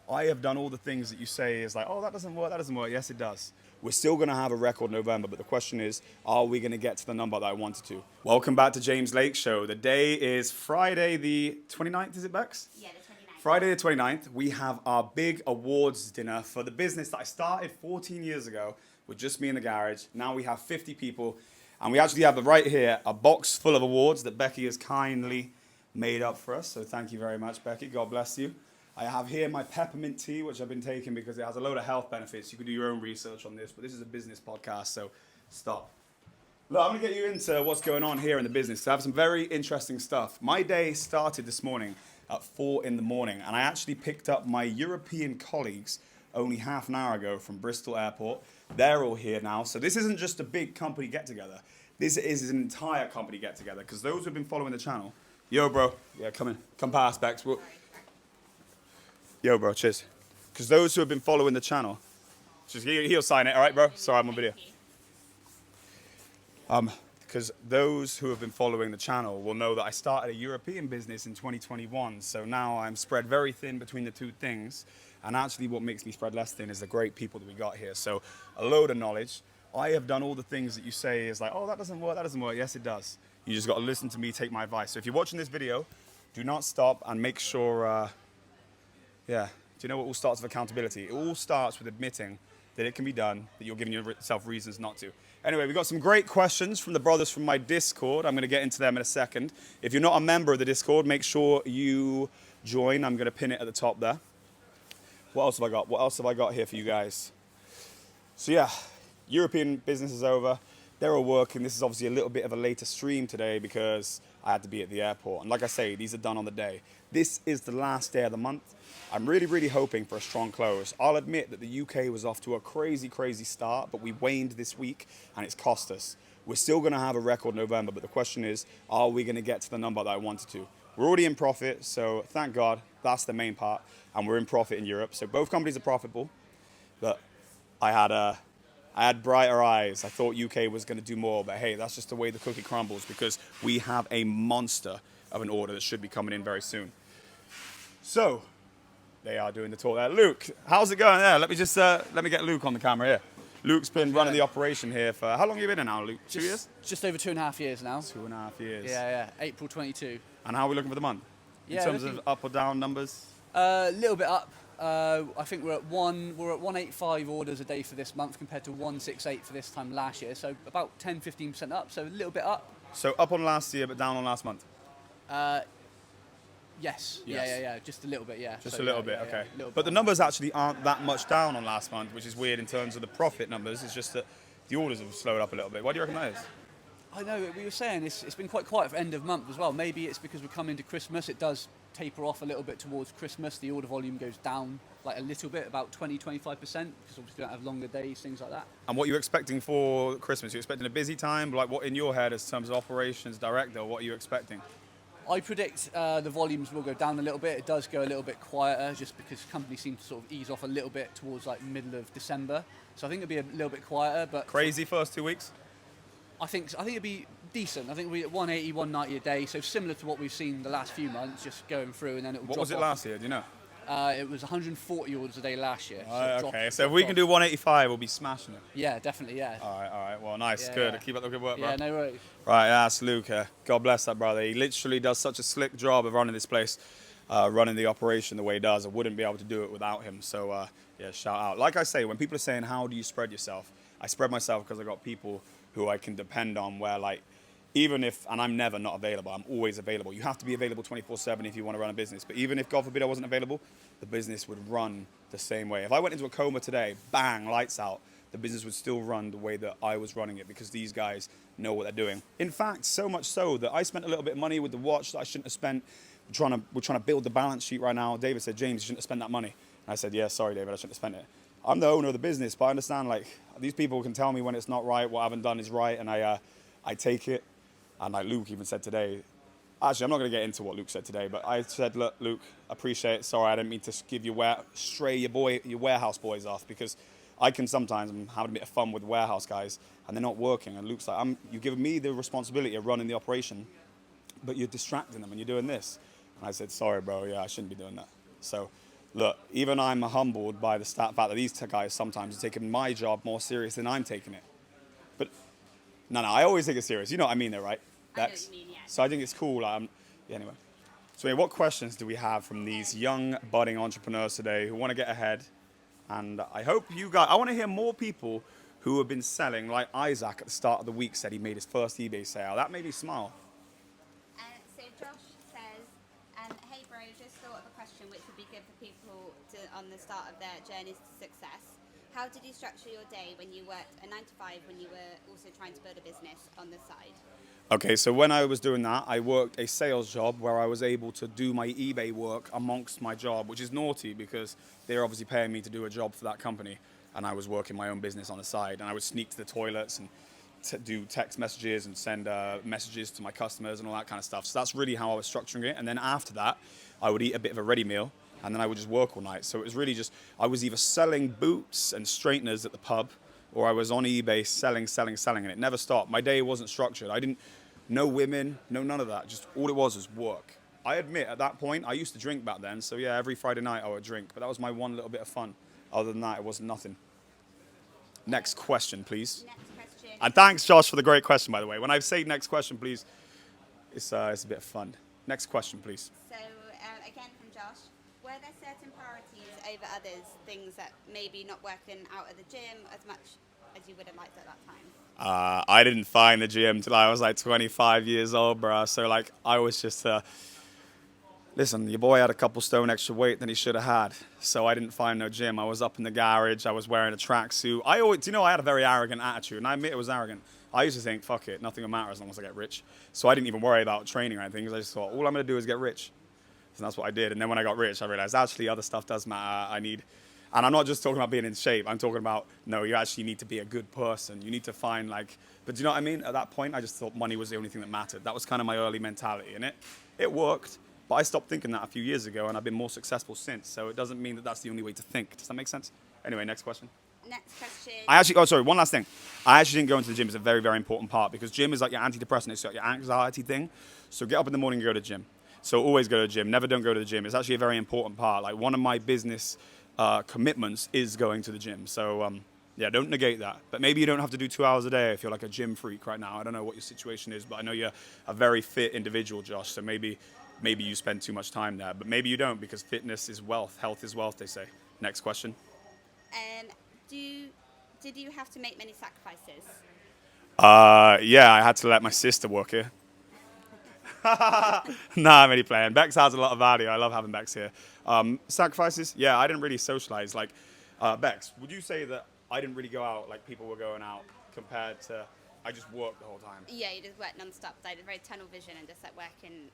I have done all the things that you say is like, oh, that doesn't work, that doesn't work. Yes, it does. We're still going to have a record November, but the question is, are we going to get to the number that I wanted to? Welcome back to James Lake Show. The day is Friday the 29th, is it, Bex? Yeah, the 29th. Friday the 29th, we have our big awards dinner for the business that I started 14 years ago with just me in the garage. Now we have 50 people, and we actually have right here a box full of awards that Becky has kindly made up for us. So thank you very much, Becky. God bless you. I have here my peppermint tea, which I've been taking because it has a load of health benefits. You can do your own research on this, but this is a business podcast, so stop. Look, I'm going to get you into what's going on here in the business. I have some very interesting stuff. My day started this morning at 4 in the morning, and I actually picked up my European colleagues only half an hour ago from Bristol Airport. They're all here now, so this isn't just a big company get-together. This is an entire company get-together, because those who've been following the channel, yo, bro, yeah, come in, come past, Bex. Yo, bro, cheers. Because those who have been following the channel, just he'll sign it, all right, bro? Sorry, I'm on video. Because those who have been following the channel will know that I started a European business in 2021. So now I'm spread very thin between the two things. And actually what makes me spread less thin is the great people that we got here. So a load of knowledge. I have done all the things that you say is like, oh, that doesn't work, that doesn't work. Yes, it does. You just got to listen to me, take my advice. So if you're watching this video, do not stop and make sure, do you know what all starts with accountability? It all starts with admitting that it can be done, that you're giving yourself reasons not to. Anyway, we've got some great questions from the brothers from my Discord. I'm going to get into them in a second. If you're not a member of the Discord, make sure you join. I'm going to pin it at the top there. What else have I got? What else have I got here for you guys? So yeah, European business is over. They're all working. This is obviously a little bit of a later stream today because I had to be at the airport. And like I say, these are done on the day. This is the last day of the month. I'm really, really hoping for a strong close. I'll admit that the UK was off to a crazy, crazy start, but we waned this week and it's cost us. We're still going to have a record November, but the question is, are we going to get to the number that I wanted to? We're already in profit, so thank God, that's the main part. And we're in profit in Europe. So both companies are profitable, but I had brighter eyes. I thought UK was going to do more, but hey, that's just the way the cookie crumbles because we have a monster of an order that should be coming in very soon. So, they are doing the talk there. Luke, how's it going there? Let me get Luke on the camera here. Luke's been running the operation here for, how long have you been in now, Luke? 2 years? Just over 2.5 years now. 2.5 years. Yeah, April 22. And how are we looking for the month? In terms of up or down numbers? A little bit up. I think we're at 185 orders a day for this month compared to 168 for this time last year. So about 10-15% up. So a little bit up. So up on last year, but down on last month. Yes. Yes. Yeah. Just a little bit. Yeah. Just so, a little bit. yeah, Okay. Little But bit the numbers actually aren't that much down on last month, which is weird in terms of the profit numbers. It's just that the orders have slowed up a little bit. Why do you reckon that is? I know. We were saying it's been quite quiet for end of month as well. Maybe it's because we're coming to Christmas. It does taper off a little bit towards Christmas. The order volume goes down like a little bit, about 20-25%, because obviously we don't have longer days, things like that. And what are you expecting for Christmas? Are you expecting a busy time? Like what in your head as terms of operations director, what are you expecting? I predict the volumes will go down a little bit. It does go a little bit quieter just because companies seem to sort of ease off a little bit towards like middle of December. So I think it'll be a little bit quieter. But Crazy first 2 weeks? I think it'll be decent. I think we'll be at 180, 190 a day. So similar to what we've seen the last few months, just going through and then it will What drop was it off. last year? Do you know? It was 140 orders a day last year. Okay, so if we can do 185, we'll be smashing it. Yeah, definitely, yeah. All right. Well, nice, Yeah, good. yeah. Keep up the good work, bro. Yeah, no worries. Right, that's Luke. God bless that brother. He literally does such a slick job of running this place, running the operation the way he does. I wouldn't be able to do it without him. So, yeah, shout out. Like I say, when people are saying, how do you spread yourself? I spread myself because I got people who I can depend on where, like, even if, and I'm never not available, I'm always available. You have to be available 24/7 if you want to run a business. But even if, God forbid, I wasn't available, the business would run the same way. If I went into a coma today, bang, lights out, the business would still run the way that I was running it because these guys know what they're doing. In fact, so much so that I spent a little bit of money with the watch that I shouldn't have spent. We're trying to build the balance sheet right now. David said, James, you shouldn't have spent that money. And I said, yeah, sorry, David, I shouldn't have spent it. I'm the owner of the business, but I understand, like, these people can tell me when it's not right, what I haven't done is right, and I take it. And like Luke even said today, actually, I'm not going to get into what Luke said today, but I said, look, Luke, appreciate it. Sorry, I didn't mean to give you stray your warehouse boys off because I can sometimes, I'm having a bit of fun with warehouse guys and they're not working. And Luke's like, you've given me the responsibility of running the operation, but you're distracting them and you're doing this. And I said, sorry, bro, yeah, I shouldn't be doing that. So look, even I'm humbled by the fact that these guys sometimes are taking my job more serious than I'm taking it. But no, I always take it serious. You know what I mean, though, right? I know what you mean, yeah. So I think it's cool. Yeah, anyway. So what questions do we have from these young budding entrepreneurs today who want to get ahead? And I hope you guys, I want to hear more people who have been selling, like Isaac at the start of the week said he made his first eBay sale. That made me smile. So Josh says, hey bro, just thought of a question which would be good for people on the start of their journeys to success. How did you structure your day when you worked a 9 to 5 when you were also trying to build a business on the side? Okay, so when I was doing that, I worked a sales job where I was able to do my eBay work amongst my job, which is naughty because they're obviously paying me to do a job for that company, and I was working my own business on the side, and I would sneak to the toilets and do text messages and send messages to my customers and all that kind of stuff. So that's really how I was structuring it. And then after that, I would eat a bit of a ready meal, and then I would just work all night. So it was really just, I was either selling boots and straighteners at the pub, or I was on eBay selling, and it never stopped. My day wasn't structured. I didn't know women, no none of that. Just all it was work. I admit at that point, I used to drink back then. So yeah, every Friday night I would drink, but that was my one little bit of fun. Other than that, it was nothing. Next question, please. Next question. And thanks, Josh, for the great question, by the way. When I say next question, please, it's a bit of fun. Next question, please. So again from Josh, were there certain priorities over others, things that maybe not working out at the gym as much as you would have liked at that time? I didn't find the gym till I was like 25 years old, bro. So like I was just, listen, your boy had a couple stone extra weight than he should have had. So I didn't find no gym. I was up in the garage. I was wearing a tracksuit. I had a very arrogant attitude, and I admit it was arrogant. I used to think, fuck it, nothing will matter as long as I get rich. So I didn't even worry about training or anything because I just thought, all I'm going to do is get rich. And that's what I did. And then when I got rich, I realized actually other stuff does matter. And I'm not just talking about being in shape. I'm talking about, no, you actually need to be a good person. You need to find but do you know what I mean? At that point, I just thought money was the only thing that mattered. That was kind of my early mentality. And it worked. But I stopped thinking that a few years ago, and I've been more successful since. So it doesn't mean that that's the only way to think. Does that make sense? Anyway, next question. Next question. One last thing. I actually didn't go into the gym. It's a very, very important part because gym is like your antidepressant. It's like your anxiety thing. So get up in the morning and go to the gym. So always go to the gym. Never don't go to the gym. It's actually a very important part. Like one of my business commitments is going to the gym. So yeah, don't negate that. But maybe you don't have to do 2 hours a day if you're like a gym freak right now. I don't know what your situation is, but I know you're a very fit individual, Josh. So maybe you spend too much time there. But maybe you don't because fitness is wealth. Health is wealth, they say. Next question. Did you have to make many sacrifices? Yeah, I had to let my sister work here. Nah, I'm only playing. Bex has a lot of value. I love having Bex here. Sacrifices? Yeah, I didn't really socialize. Like, Bex, would you say that I didn't really go out like people were going out compared to I just worked the whole time? Yeah, you just worked non-stop. I had very tunnel vision and just like working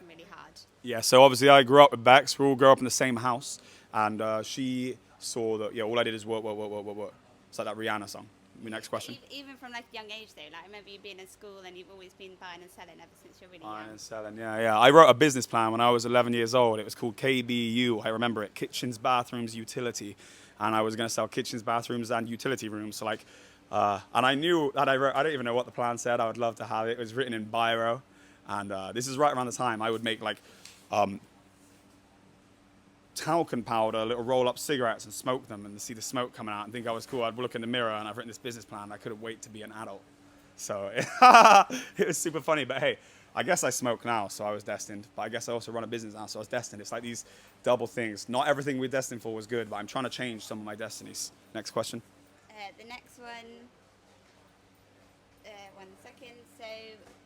really hard. Yeah, so obviously I grew up with Bex. We all grew up in the same house. And she saw that, yeah, all I did is work. It's like that Rihanna song. Next question. Even from like a young age though, like I remember you being in school and you've always been buying and selling ever since you're really young. Buying and selling, yeah. I wrote a business plan when I was 11 years old. It was called KBU. I remember it, Kitchens, Bathrooms, Utility. And I was going to sell kitchens, bathrooms, and utility rooms. So like, and I knew that I don't even know what the plan said. I would love to have it. It was written in biro. And this is right around the time I would make like talcum powder, little roll-up cigarettes and smoke them and see the smoke coming out and think I was cool. I'd look in the mirror and I've written this business plan. I couldn't wait to be an adult. So it was super funny. But hey, I guess I smoke now, so I was destined. But I guess I also run a business now, so I was destined. It's like these double things. Not everything we're destined for was good, but I'm trying to change some of my destinies. Next question. The next one, 1 second. So,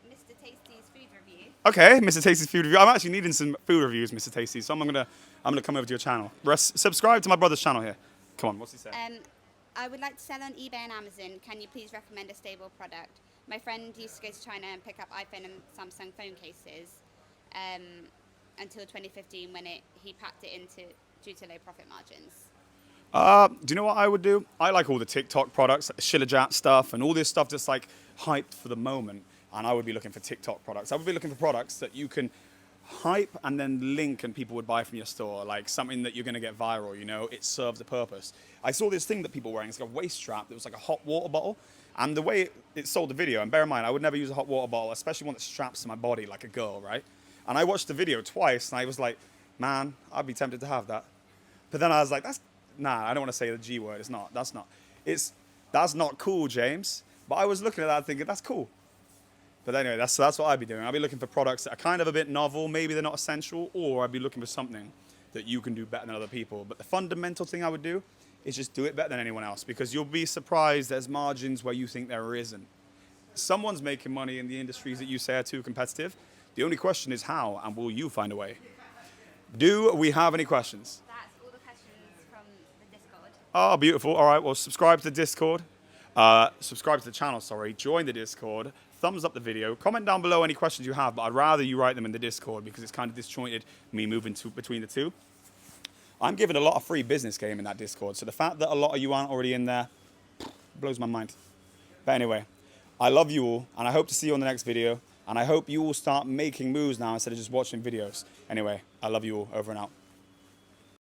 Mr. Tasty's food review. Okay, Mr. Tasty's food review. I'm actually needing some food reviews, Mr. Tasty. So I'm gonna come over to your channel. Subscribe to my brother's channel here. Come on, what's he saying? I would like to sell on eBay and Amazon. Can you please recommend a stable product? My friend used to go to China and pick up iPhone and Samsung phone cases until 2015 when he packed it into due to low profit margins. Do you know what I would do? I like all the TikTok products, like the Shillajat stuff and all this stuff that's like hyped for the moment. And I would be looking for TikTok products. I would be looking for products that you can hype and then link and people would buy from your store. Like something that you're going to get viral, you know, it serves a purpose. I saw this thing that people were wearing. It's like a waist strap that was like a hot water bottle. And the way it sold the video, and bear in mind, I would never use a hot water bottle, especially one that straps to my body like a girl, right? And I watched the video twice and I was like, man, I'd be tempted to have that. But then I was like, I don't want to say the G word. That's not cool, James. But I was looking at that thinking, that's cool. But anyway, that's what I'd be doing. I'd be looking for products that are kind of a bit novel, maybe they're not essential, or I'd be looking for something that you can do better than other people. But the fundamental thing I would do is just do it better than anyone else, because you'll be surprised there's margins where you think there isn't. Someone's making money in the industries that you say are too competitive. The only question is how, and will you find a way? Do we have any questions? That's all the questions from the Discord. Oh, beautiful. All right, well, subscribe to the Discord. Subscribe to the channel, sorry. Join the Discord. Thumbs up the video. Comment down below any questions you have, but I'd rather you write them in the Discord because it's kind of disjointed, me moving between the two. I'm giving a lot of free business game in that Discord, so the fact that a lot of you aren't already in there blows my mind. But anyway, I love you all, and I hope to see you on the next video, and I hope you all start making moves now instead of just watching videos. Anyway, I love you all. Over and out.